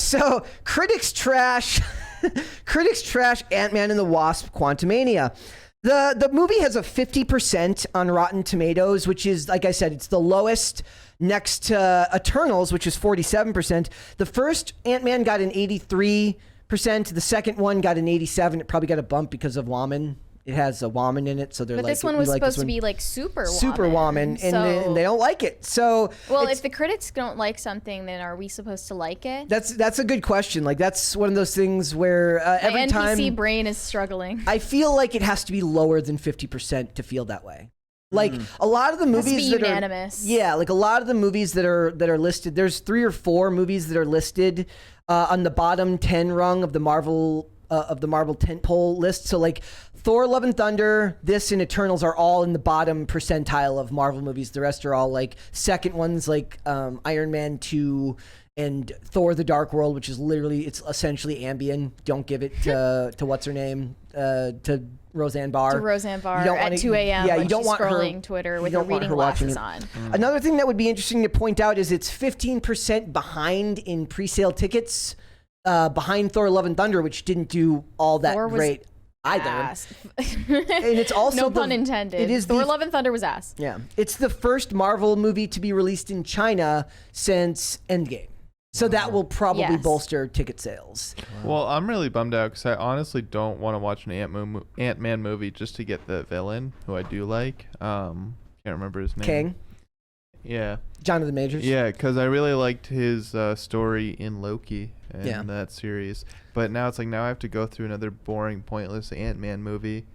So critics trash Ant-Man and the Wasp: Quantumania. The movie has a 50% on Rotten Tomatoes, which is, like I said, it's the lowest next to Eternals, which is 47%. The first Ant-Man got an 83%. The second one got an 87%. It probably got a bump because of Woman. It has a woman in it, so they're but like. This one was supposed to be like super woman, and they don't like it. So if the critics don't like something, then are we supposed to like it? That's a good question. Like that's one of those things where every time NPC brain is struggling. I feel like it has to be lower than 50% to feel that way. Like a lot of the movies that unanimous. Like a lot of the movies that are listed. There's 3 or 4 movies that are listed on the bottom 10 rung of the Marvel tentpole list. So like Thor: Love and Thunder, this, and Eternals are all in the bottom percentile of Marvel movies. The rest are all like second ones, like Iron Man 2 and Thor: The Dark World, which is literally, it's essentially Ambien. Don't give it to what's her name, to Roseanne Barr. To Roseanne Barr at 2 a.m. Yeah, when you don't she's want scrolling her, Twitter with her reading glasses on. Another thing that would be interesting to point out is it's 15% behind in pre-sale tickets, behind Thor: Love and Thunder, which didn't do all that great either. And it's also no pun intended. It is Thor: Love and Thunder was ass. Yeah, it's the first Marvel movie to be released in China since Endgame. So that will probably bolster ticket sales. Well, I'm really bummed out because I honestly don't want to watch an Ant-Man movie just to get the villain, who I do like. Can't remember his name. Kang. Yeah. Jonathan Majors. Yeah, because I really liked his story in Loki and that series. But now it's like, now I have to go through another boring, pointless Ant-Man movie.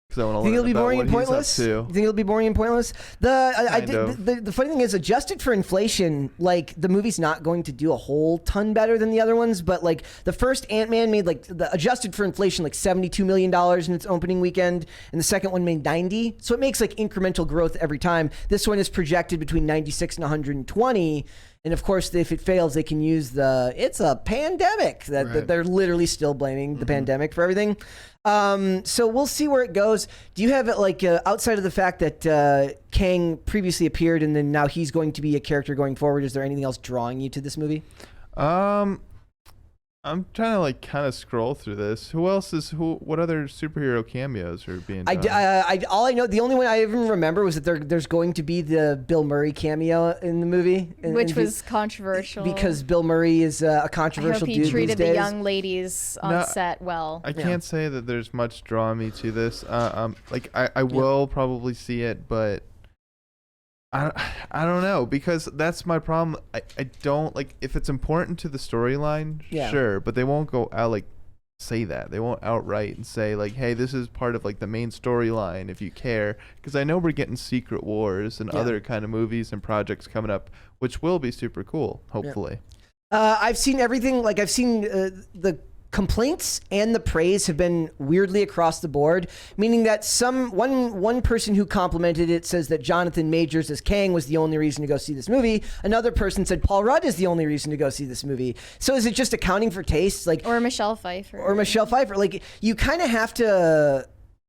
Because I want to learn about what he's up to. You think it'll be boring and pointless? The funny thing is, adjusted for inflation, like the movie's not going to do a whole ton better than the other ones. But like the first Ant-Man made adjusted for inflation like $72 million in its opening weekend, and the second one made 90. So it makes like incremental growth every time. This one is projected between 96 and 120. And of course, if it fails, they can use it's a pandemic that they're literally still blaming the pandemic for everything. So we'll see where it goes. Do you have it like outside of the fact that Kang previously appeared and then now he's going to be a character going forward? Is there anything else drawing you to this movie? I'm trying to like kind of scroll through this. What other superhero cameos are being done? All I know, the only one I even remember was that there's going to be the Bill Murray cameo in the movie, which was controversial because Bill Murray is a controversial dude these days. I hope he treated the young ladies on set well. I can't say that there's much drawing me to this. Like I will probably see it, but I don't know, because that's my problem. I don't like, if it's important to the storyline, sure, but they won't go out like say that. They won't outright and say like, hey, this is part of like the main storyline if you care, because I know we're getting Secret Wars and other kind of movies and projects coming up, which will be super cool, hopefully. I've seen everything. Like I've seen the complaints and the praise have been weirdly across the board, meaning that one person who complimented it says that Jonathan Majors as Kang was the only reason to go see this movie. Another person said Paul Rudd is the only reason to go see this movie. So is it just accounting for tastes? Or Michelle Pfeiffer. Like you kind of have to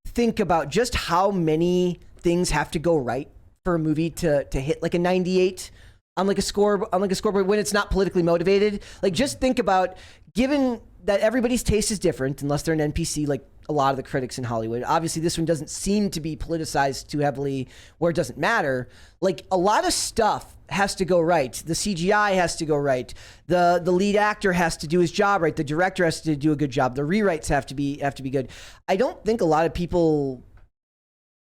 think about just how many things have to go right for a movie to hit like a 98 on like a scoreboard when it's not politically motivated. Like just think about, given that everybody's taste is different, unless they're an NPC like a lot of the critics in Hollywood. Obviously, this one doesn't seem to be politicized too heavily where it doesn't matter. Like, a lot of stuff has to go right. The CGI has to go right. The lead actor has to do his job right. The director has to do a good job. The rewrites have to be good. I don't think a lot of people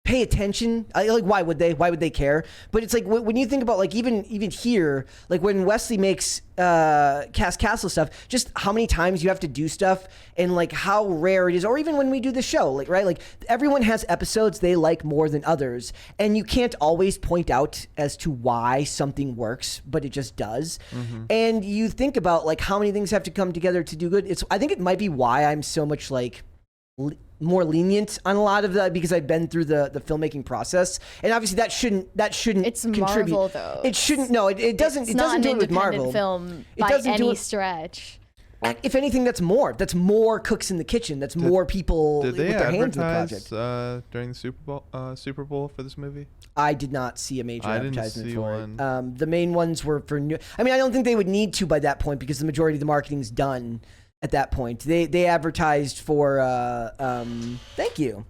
pay attention. Like, why would they care? But it's like when you think about like even here, like when Wesley makes Cast Castle stuff, just how many times you have to do stuff and like how rare it is, or even when we do the show, like, right, like everyone has episodes they like more than others, and you can't always point out as to why something works, but it just does. And you think about like how many things have to come together to do good. I think it might be why I'm so much like more lenient on a lot of that, because I've been through the filmmaking process, and obviously that shouldn't it's contribute. Marvel though. It shouldn't. No, it doesn't. It's it doesn't not do an it with Marvel. Film it by doesn't any do it, stretch. if anything, that's more. That's more cooks in the kitchen. That's more people Did with they their hands in the advertise project. during the Super Bowl for this movie? I did not see a major I didn't advertisement see for one. it. The main ones were for new. I mean, I don't think they would need to by that point because the majority of the marketing's done at that point. They advertised for. Thank you.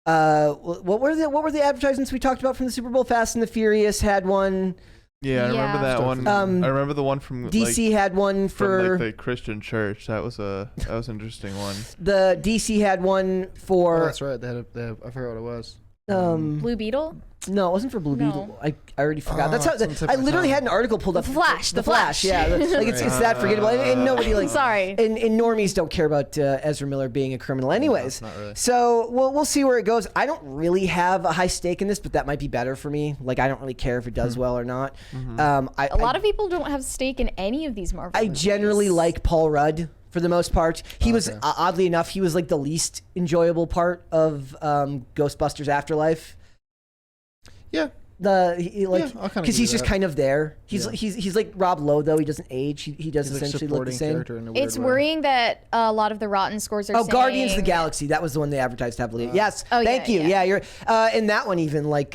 What were the advertisements we talked about from the Super Bowl? Fast and the Furious had one. Yeah, I remember that one. I remember the one from DC had one from like the Christian church. That was an interesting one. The DC had one for. Oh, that's right. They had I forgot what it was. Blue Beetle? No, it wasn't for Blue Beetle. I already forgot. That's how I literally had an article pulled up. The Flash. The Flash. Yeah, like it's that forgettable, and nobody like. Sorry. And normies don't care about Ezra Miller being a criminal, anyways. Not really. So we'll see where it goes. I don't really have a high stake in this, but that might be better for me. Like I don't really care if it does well or not. A lot of people don't have stake in any of these Marvel movies. generally like Paul Rudd for the most part. He was oddly enough, he was like the least enjoyable part of Ghostbusters Afterlife. Yeah. Because he's just kind of there. He's like Rob Lowe though. He doesn't age. He does He's essentially like look the same. in a weird It's way. worrying that a lot of the Rotten scores are saying... Guardians of the Galaxy. That was the one they advertised heavily. Yes. Oh, Thank yeah, you. yeah. You're in that one even like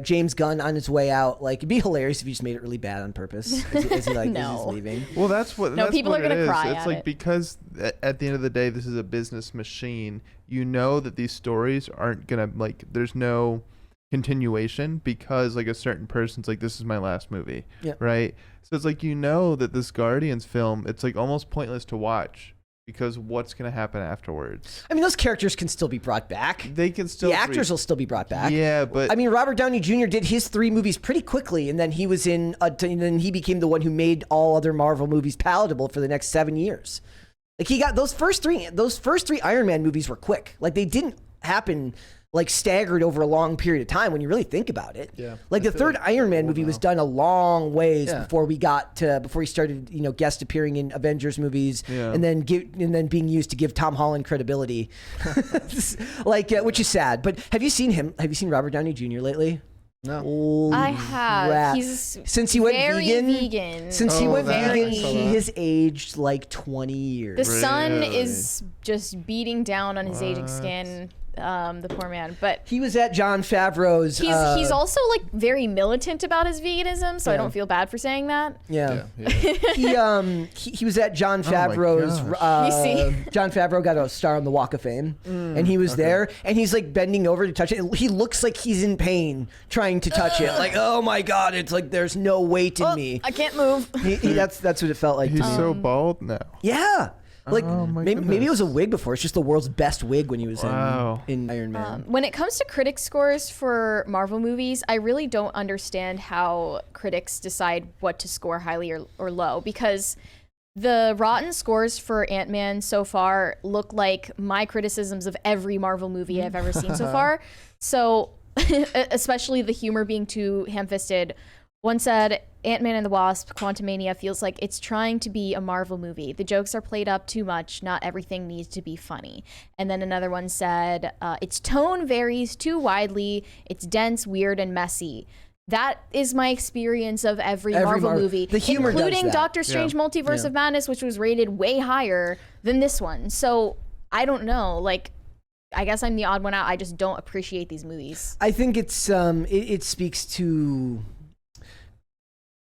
James Gunn on his way out. Like it'd be hilarious if he just made it really bad on purpose as he like No. as he's leaving. Well, that's what. No, that's people what are gonna it is. cry It's at like it. because at the end of the day, this is a business machine. You know that these stories aren't gonna like. There's no continuation because like a certain person's like, this is my last movie, right? So it's like that this Guardians film, it's like almost pointless to watch because what's gonna happen afterwards? I mean, those characters can still be brought back. They can still. The actors will still be brought back. Yeah, but I mean, Robert Downey Jr. did his 3 movies pretty quickly, and then he was and then he became the one who made all other Marvel movies palatable for the next 7 years. Like he got those first three Iron Man movies were quick. Like they didn't happen like staggered over a long period of time when you really think about it. Yeah. Like the third Iron Man movie was done a long ways Yeah. before he started, guest appearing in Avengers movies Yeah. and then being used to give Tom Holland credibility. Which is sad. But have you seen him? Have you seen Robert Downey Jr. lately? No. Holy I have. crap. He's since he went very vegan. Since he Oh, went that- vegan, I saw he that. has aged like 20 years. The sun Really? is just beating down on his aging skin. The poor man. But He was at Jon Favreau's. he's also like very militant about his veganism, so I don't feel bad for saying that. Yeah. Yeah. He was at Jon my Favreau's. gosh. You see? Jon Favreau got a star on the Walk of Fame, and he was there, and he's like bending over to touch it. He looks like he's in pain trying to touch it. Like, oh my god, it's like there's no weight in me. I can't move. That's what it felt like. he's to me. so bald now. Yeah. Like Oh my maybe it was a goodness. wig before. It's just the world's best wig when he was Wow. in Iron Man. When it comes to critic scores for Marvel movies, I really don't understand how critics decide what to score highly or low, because the Rotten scores for Ant-Man so far look like my criticisms of every Marvel movie I've ever seen so far. So, especially the humor being too ham-fisted. One said, Ant-Man and the Wasp, Quantumania feels like it's trying to be a Marvel movie. The jokes are played up too much. Not everything needs to be funny. And then another one said, its tone varies too widely. It's dense, weird, and messy. That is my experience of every Marvel movie, the humor does including that. Doctor Strange Multiverse Yeah. of Madness, which was rated way higher than this one. So I don't know. Like, I guess I'm the odd one out. I just don't appreciate these movies. I think it's it speaks to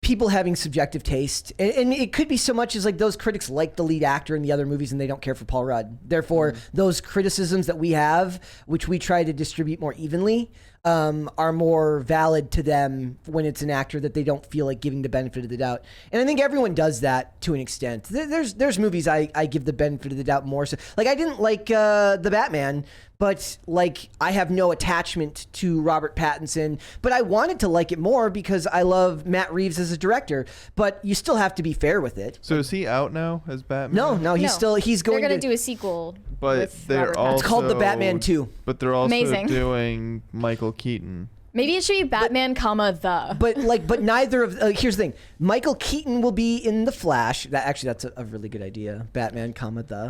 people having subjective taste, and it could be so much as like those critics like the lead actor in the other movies and they don't care for Paul Rudd. Therefore, those criticisms that we have, which we try to distribute more evenly, are more valid to them when it's an actor that they don't feel like giving the benefit of the doubt. And I think everyone does that to an extent. There's movies I give the benefit of the doubt more. So, like I didn't like the Batman, but like I have no attachment to Robert Pattinson, but I wanted to like it more because I love Matt Reeves as a director. But you still have to be fair with it. So is he out now as Batman? No, he's going They're gonna to do a sequel. But with they're Robert also Pattinson. It's called The Batman 2. But they're also Amazing. doing Michael Keaton. Maybe it should be Batman, the. But neither of here's the thing. Michael Keaton will be in the Flash. That's a really good idea. Batman, the.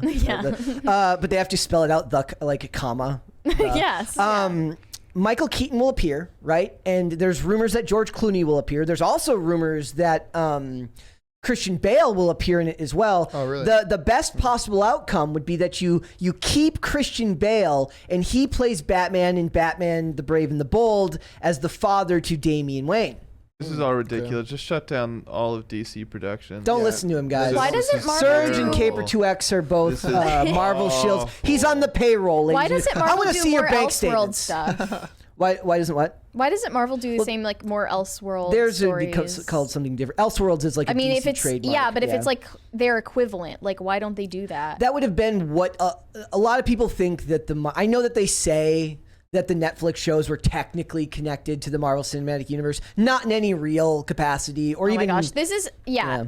Yeah. But they have to spell it out comma. Yes. Michael Keaton will appear, right? And there's rumors that George Clooney will appear. There's also rumors that Christian Bale will appear in it as well. Oh, really? The best possible outcome would be that you keep Christian Bale and he plays Batman in Batman the Brave and the Bold as the father to Damian Wayne. This is all ridiculous. Just shut down all of DC production. Don't listen to him, guys. Why doesn't Marvel Surge do- and Caper 2X are both This is Marvel shields. He's on the payroll. Why ladies doesn't and- I Marvel wanna do see your more bank Elseworld statements. stuff? Why doesn't what? Why doesn't Marvel do the same, like, more Elseworld There's stories? called something different. Elseworlds is like I mean, a if DC it's trademark. but if it's like their equivalent, like, why don't they do that? That would have been what a lot of people think that I know that they say that the Netflix shows were technically connected to the Marvel Cinematic Universe, not in any real capacity or Oh even. my gosh, this is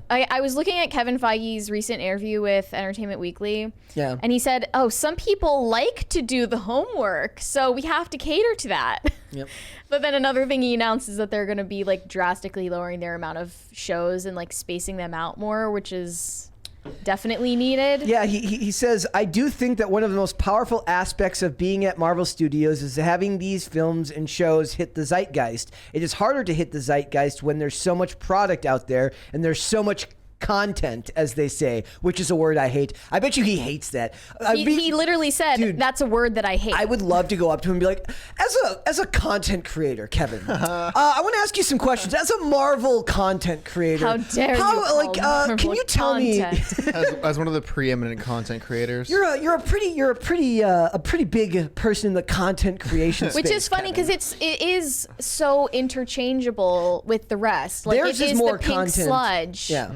I was looking at Kevin Feige's recent interview with Entertainment Weekly, Yeah. and he said, "Oh, some people like to do the homework, so we have to cater to that." Yep. But then another thing he announced is that they're going to be like drastically lowering their amount of shows and like spacing them out more, which is definitely needed. Yeah, he says, I do think that one of the most powerful aspects of being at Marvel Studios is having these films and shows hit the zeitgeist. It is harder to hit the zeitgeist when there's so much product out there and there's so much content, as they say, which is a word I hate. I bet you he hates that. He literally said, Dude, that's a word that I hate. I would love to go up to him and be like, as a content creator, Kevin, I want to ask you some questions. As a Marvel content creator, How dare you call Marvel can you tell content? me? As one of the preeminent content creators. You're a pretty big person in the content creation space. Which is funny because it is so interchangeable with the rest. Like Theirs it is is more the pink content. sludge Yeah.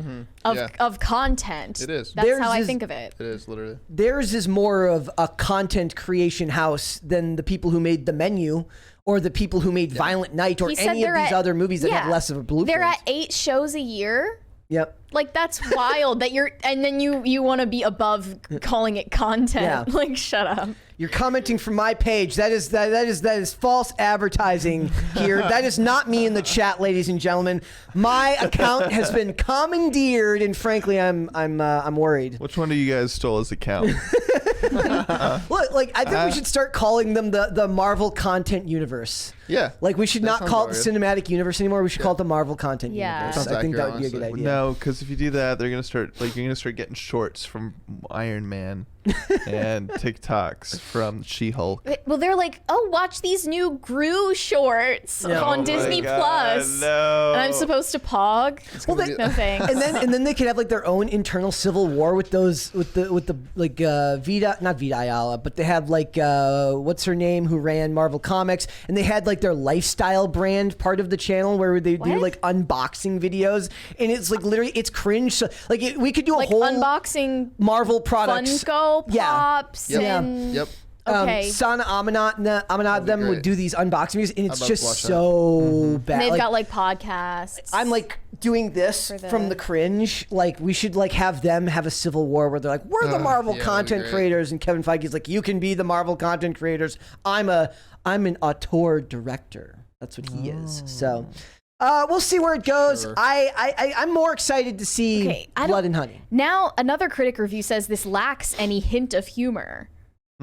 of content. It is. That's Theirs how I is- think of it. It is literally. Theirs is more of a content creation house than the people who made The Menu or the people who made Violent Night or He said any of they're these at- other movies that have yeah, less of a blueprint. They're at 8 shows a year. Yep. Like that's wild that you're, and then you want to be above calling it content. Yeah. Like shut up. You're commenting from my page. That is false advertising here. That is not me in the chat, ladies and gentlemen. My account has been commandeered, and frankly, I'm worried. Which one of you guys stole his account? Look, like I think we should start calling them the Marvel Content Universe. Yeah. Like we should That not sounds call it the about Cinematic Universe anymore. We should call it the Marvel Content Yeah. Universe. Sounds I think that would be a accurate, good honestly. idea. No, because if you do that, you're gonna start getting shorts from Iron Man and TikToks from She-Hulk. Well, they're like, oh, watch these new Gru shorts Yeah. on Oh my Disney God, Plus. no. And I'm supposed to pog. Well, gonna they, be- No thanks. and then they could have like their own internal civil war with those with the like not Vita Ayala, but they have like what's her name who ran Marvel Comics, and they had like their lifestyle brand part of the channel where they do What? like unboxing videos, and it's like literally it's cringe. So, like we could do a Like whole unboxing Marvel products. Funko Yeah. Pops Yep. and Yep. okay. Sana Amanat be them would great. do these unboxing videos, and it's I'd love just to watch that. so bad. And they've Like, got like podcasts. I'm like doing this For the- from the cringe. Like we should like have them have a civil war where they're like, we're the Marvel yeah, that'd be content great. creators, and Kevin Feige's like, you can be the Marvel content creators. I'm an auteur director. That's what he is. So we'll see where it goes. Sure. I'm more excited to see Okay, I Blood don't- and Honey. Now, another critic review says this lacks any hint of humor.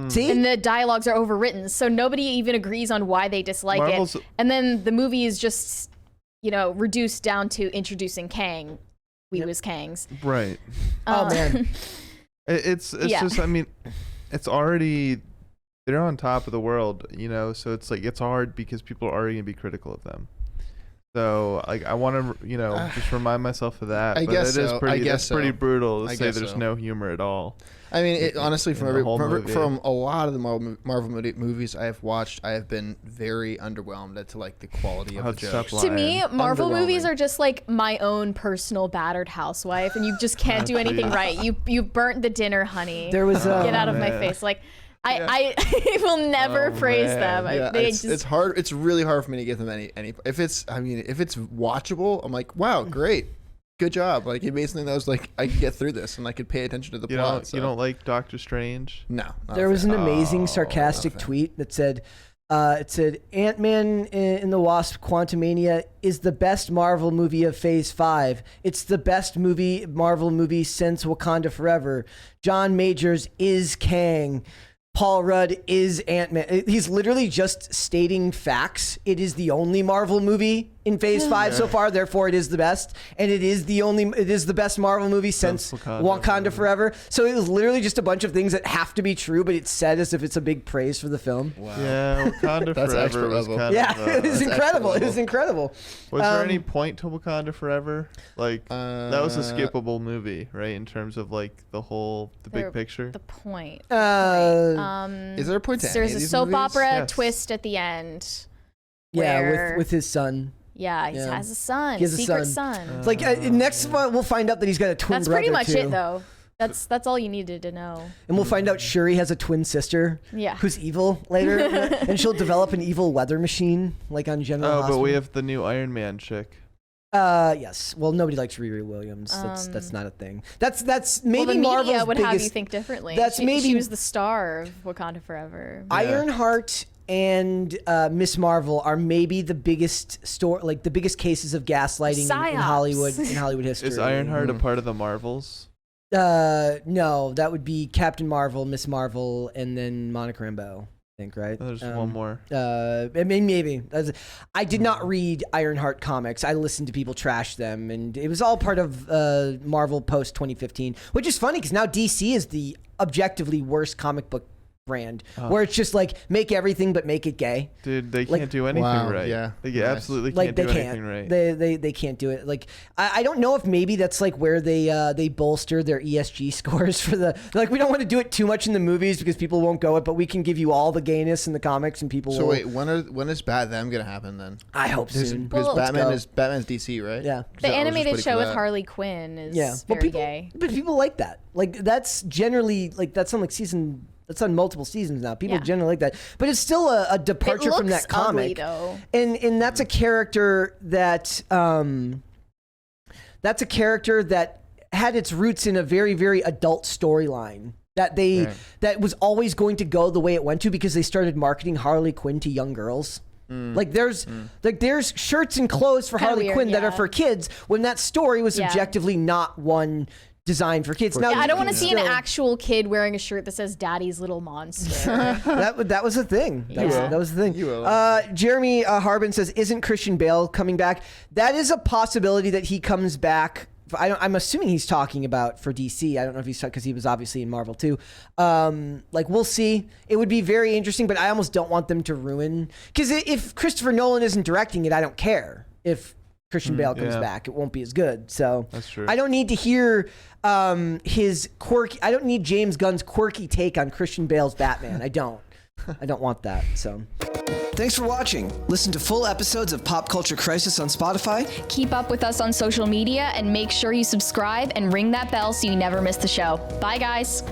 See? And the dialogues are overwritten, so nobody even agrees on why they dislike Marvel's- it. And then the movie is just, reduced down to introducing Kang. We was Kangs. Right. Oh man. It's Yeah. just, I mean, it's already, they're on top of the world, so it's like, it's hard because people are already going to be critical of them. So, like, I want to, just remind myself of that. I but guess it is so. pretty, I guess it's pretty so. brutal to I say guess there's so. no humor at all. I mean, honestly, in the whole movie. from a lot of the Marvel movies I have watched, I have been very underwhelmed at like the quality of Oh, the stop jokes. To me, Lion. Marvel Underwhelming. movies are just like my own personal battered housewife, and you just can't do anything Please. right. You burnt the dinner, honey. There was Get out of my man. face. Like, I will never Oh, praise man. them. Yeah, They it's hard. It's really hard for me to give them any. If it's watchable, I'm like, wow, great, good job. Like, it made something that was like, I could get through this and I could pay attention to the You plot. don't, you don't like Doctor Strange? No. not There a was an fan. amazing Oh, sarcastic not a fan. tweet that said, it said, Ant-Man in the Wasp Quantumania is the best Marvel movie of Phase 5. It's the best Marvel movie since Wakanda Forever. John Majors is Kang. Paul Rudd is Ant-Man. He's literally just stating facts. It is the only Marvel movie in Phase 5 so far. Therefore, it is the best, and it is the best Marvel movie since Wakanda Forever. So it was literally just a bunch of things that have to be true, but it's said as if it's a big praise for the film. Wow. Yeah, Wakanda That's Forever extra was level. kind Yeah, of. it was incredible. It was incredible. Was there any point to Wakanda Forever? Like that was a skippable movie, right? In terms of like the big picture. The point. Is there a point to There's any of a these soap movies? opera Yes. twist at the end. Yeah, where- with his son. Yeah, he has a son. He has a secret son. son. It's like next month we'll find out that he's got a twin That's brother pretty much too. it, though. That's all you needed to know. And we'll find out Shuri has a twin sister. Yeah. Who's evil later, and she'll develop an evil weather machine like on General Oh, Hospital. but we have the new Iron Man chick. Yes. Well, nobody likes Riri Williams. That's not a thing. That's maybe Well, the Marvel's media would biggest. have you think differently. That's she was the star of Wakanda Forever. Ironheart and Miss Marvel are maybe the biggest the biggest cases of gaslighting in Psyops. Hollywood history. Is Ironheart a part of the Marvels? No, that would be Captain Marvel, Miss Marvel, and then Monica Rambeau. I think, right? There's one more. I mean, maybe. I did not read Ironheart comics. I listened to people trash them, and it was all part of Marvel post 2015, which is funny because now DC is the objectively worst comic book brand, where it's just like make everything but make it gay. Dude, they can't do anything right. Yeah. They absolutely Like can't they do can't. anything right. They can't do it. Like I don't know if maybe that's like where they bolster their ESG scores for they're like, we don't want to do it too much in the movies because people won't go it, but we can give you all the gayness in the comics and people So will. wait, when is Bat Them gonna happen then? I hope soon. Because Well, Batman's DC, right? Yeah. The animated show with Harley. Harley Quinn is Well, very people, gay. but people like that. Like that's generally like that's on that's on multiple seasons now. People Yeah. generally like that, but it's still a departure from that comic. Though. And that's a character that had its roots in a very, very adult storyline that was always going to go the way it went to because they started marketing Harley Quinn to young girls. Like there's shirts and clothes for Kinda Harley weird, Quinn that yeah. are for kids when that story was Yeah. objectively not one designed for kids. Now, Yeah, I you don't want to can see an still- actual kid wearing a shirt that says "Daddy's Little Monster." that was a thing. Yeah. That was the thing. You will. Jeremy Harbin says, "Isn't Christian Bale coming back?" That is a possibility that he comes back. I'm assuming he's talking about for DC. I don't know if he's because he was obviously in Marvel too. Like we'll see. It would be very interesting, but I almost don't want them to ruin because if Christopher Nolan isn't directing it, I don't care. If Christian Bale comes back, it won't be as good. So That's true. I don't need to hear his quirky. I don't need James Gunn's quirky take on Christian Bale's Batman. I don't want that. So thanks for watching. Listen to full episodes of Pop Culture Crisis on Spotify. Keep up with us on social media and make sure you subscribe and ring that bell so you never miss the show. Bye, guys.